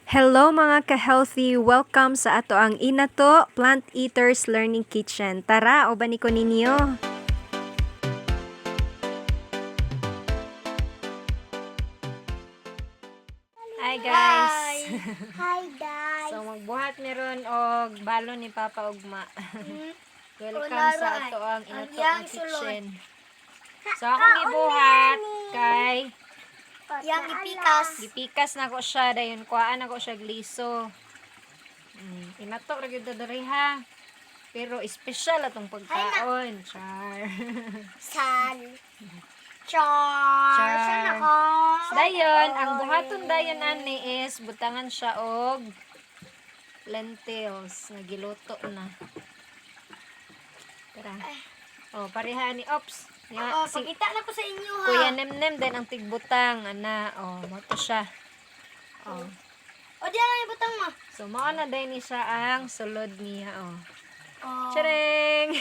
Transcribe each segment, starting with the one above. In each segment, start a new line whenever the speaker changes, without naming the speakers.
Hello mga ka-healthy! Welcome sa ato ang Inato Plant Eaters Learning Kitchen. Tara, oban ko ninyo! Hi guys!
Hi guys.
So magbuhat meron og balon ni Papa Ugma. Welcome
Kunaro
sa
ay,
ato ang
ang
Inato
yang
ang
sulod.
kitchen. So akong gibuhat kay
Yang ipikas.
gipikas na ko siya dayon kuhaan ako siya gliso. Inato ra gyud diri ha. Pero espesyal atong pagkaon. Char.
Sal. Char. Sana all.
Dayon, ang buhaton dayon ani is butangan siya og lentils na giluto na. Tara. Oh, pareha ni Ops.
Oo,
Si
pakita na ko sa inyo ha.
Kuya Nemnem din ang tigbutang ana. Oh, mo to siya. Oh.
O diyan lang ibutang mo.
So mao na day ni siya ang sulod niya oh.
Oh.
Chareng.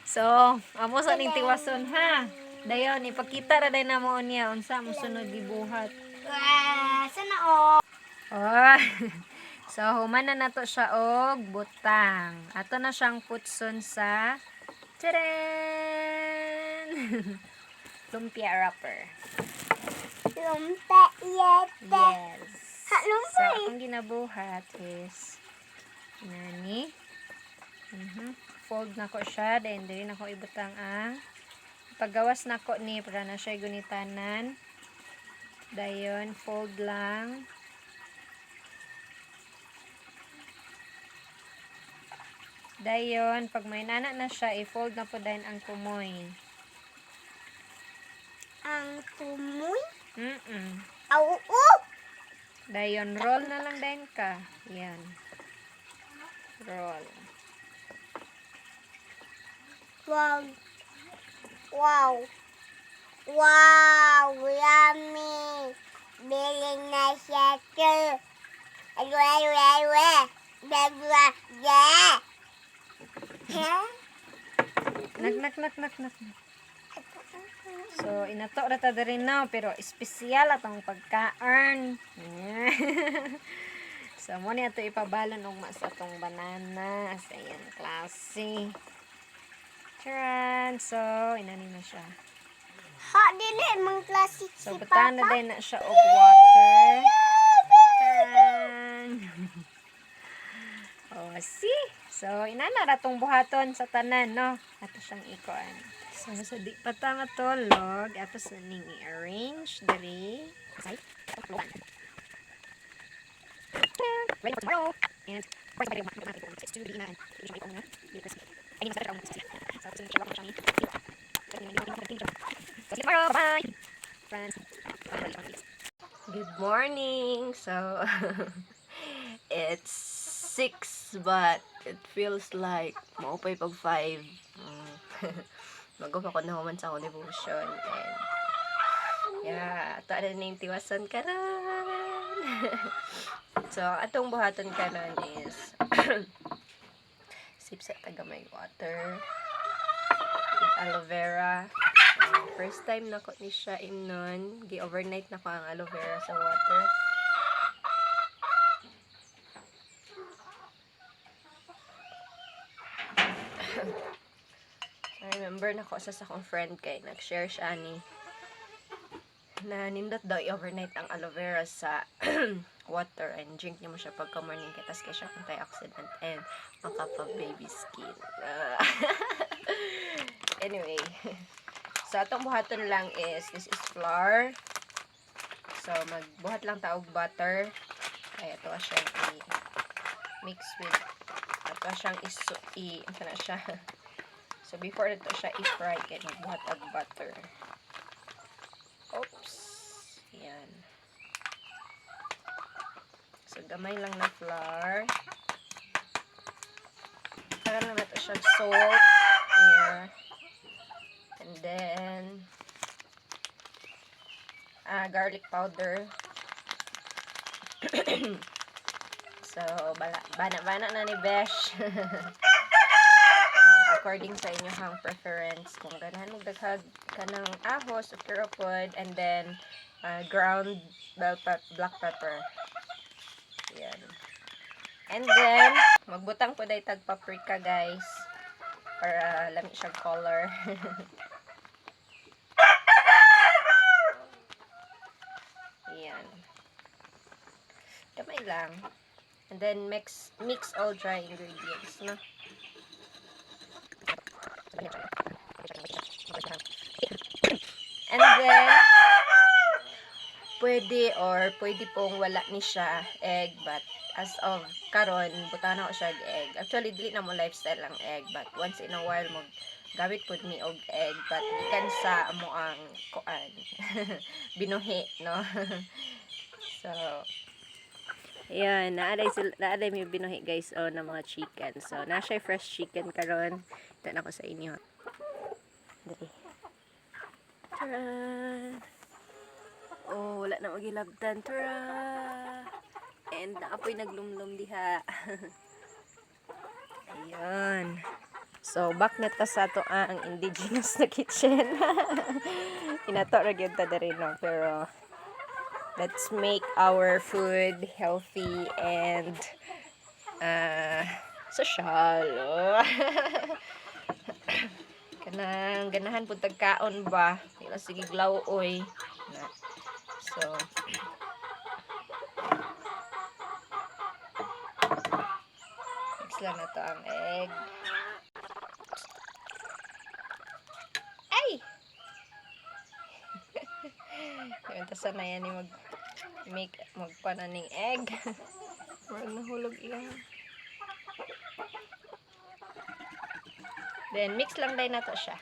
So, amo sa ning tiwason ha. Dayon ipakita ra day na mo niya unsa mo sunod gibuhat.
Sana all.
Oh. So, human na nato siya og butang. Ato na siyang putson sa tcharan! Lumpia wrapper.
Lumpa yete.
Yes.
Ha,
So,
lumpa eh.
ang ginabuhat is nani. Fold na ko siya. Then, dili na ko ibutang ang paggawas na ko ni para na siya gunitanan. Dayon, fold lang. Dayon, pag may nana na siya, i-fold na po din ang kumoy.
Ang tumoy.
Mm-mm. Dayon, roll na lang din ka. Yan. Roll.
Wow. Wow. Wow, yummy. Biling na siya to. Alwe. Dagwa. Yeah.
Nak. So, inato na ta rin na, pero espesyal atong pagka-earn. So, mo ni ato ipabalon og mas atong bananas. Ayan, klase. Charan! So, inani na siya.
Ha, dili. Mang klasik si
So,
Papa.
butan na din na siya og water. Charan! Oh, see? So, inana ra tong buhaton sa tanan, no? Ato siyang ikuan. So, sa di pa ta matulog, ato sa ning i-arrange diri. Say, ready for tomorrow. And, of course, I'm going to it's to be na. Hindi siya may na. I need to better so, ito siya welcome siya ni. So, see you tomorrow. Bye-bye. Friends. Good morning. So, it's 6 but it feels like maupay pag 5. Mag-off ako na human sa akong devotion and yeah, ito na yung tiwasan karon. So, atong buhaton karon is sipsa tagamay water with aloe vera. First time na ko ni siya imnon, gi-overnight na ko ang aloe vera sa water. Remember na ko sa akong friend kay nag-share siya ni na nindot daw i-overnight ang aloe vera sa water and drink niyo mo siya pagka morning kay tas kay siya antioxidant and makapa-baby skin. Anyway, so atong buhaton lang is this is flour. So magbuhat lang ta og butter. Kaya ito siyang i-mix with ato siyang ano na siya. So, before ito siya i-fry, kaya magbuhat ang butter. Oops. Yan. So, gamay lang na flour. Saka lang natin siya salt. Here. And then, garlic powder. So, bana na ni Besh. Ako according sa inyong preference. Kung ganahan mo daghag ka ng ahos o kiropod, and then ground black pepper. Yan. And then, magbutang po dahil tag paprika, guys. Para lami siya color. Yan. Kamay lang. And then, mix all dry ingredients, no? And then, pwede pong wala ni siya egg, but as of karon butan ako siya egg. Actually dili na mo lifestyle ang egg, but once in a while mo gamit pud mi og egg, but ikan sa amo ang kuan binuhi, no? So yan, naaday mi binuhi, guys, na mga chicken. So na siya fresh chicken karon. Ito na ko sa inyo. Dali. Tara. Oh, wala na magilabtan. Tara! And naapoy naglumlum diha. Ayan. So, back na ta sa to ang indigenous na kitchen. Inato ra gyud ta diri, no? Pero, let's make our food healthy and social. Oh. Kanang ganahan pud tagkaon ba? Ila sige glawoy. So, mix lang na to ang egg. Ay! Yung tasan na yan yung magpananing egg. Marag nahulog iyan. Then, mix lang din na to siya.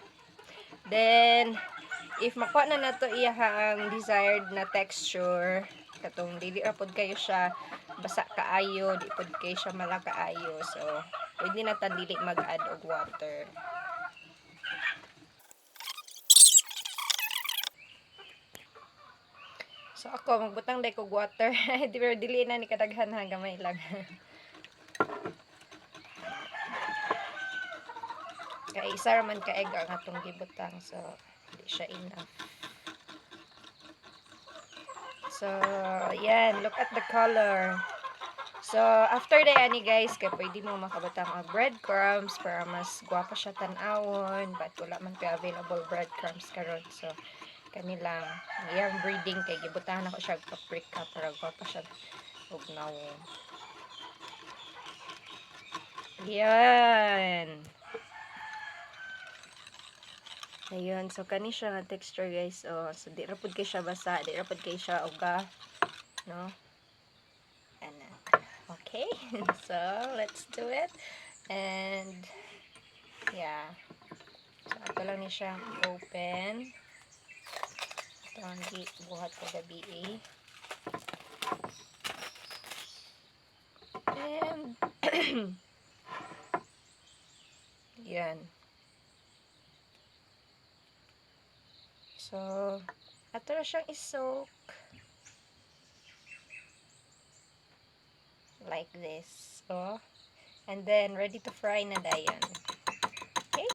Then, if makuha na nato iyahang desired na texture, katong dili ra pod kayo siya basa kaayo, di pod kayo siya mala kaayo. So, pwede na ta dili mag-add og water. So, ako magbutang dai kog water. Dili na ni kadaghan, ha, gamay lang. Kaya isa raman ka egg ang atong gibutang, so hindi siya enough. So, yan, look at the color. So, after the ani, guys, kaya pwede mo makabutang ang breadcrumbs para mas gwapa siya tan-awon, but wala man pa available breadcrumbs karon. So, kanilang iyang breeding kay gibutahan ako siya paprika para gwapa siya ug nawon. Yan. Ayun, so kani siya nga texture, guys. Oh, so di ra pud kay siya basa, di ra pud kay siya uga, no? Ana. Okay. So, let's do it. And yeah. So, ato lang ni siya open. Ito ang buhat ko gabi, eh. And yan. So, ato na siyang isoak like this. So, and then ready to fry na dayon. Okay?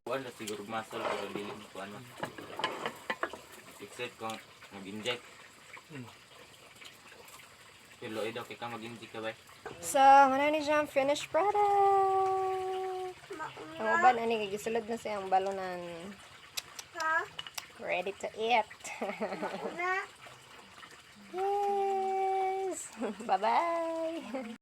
Wala siguro muscle pero dili ko ano. Except kung mag-inject. Pero daw kay ka mag-inject ka ba?
So, ano ni siyang finished product? Ang uban, ani, gisulod na siyang balonan.
Ha?
Ready to eat.
Na?
Yes! Bye-bye!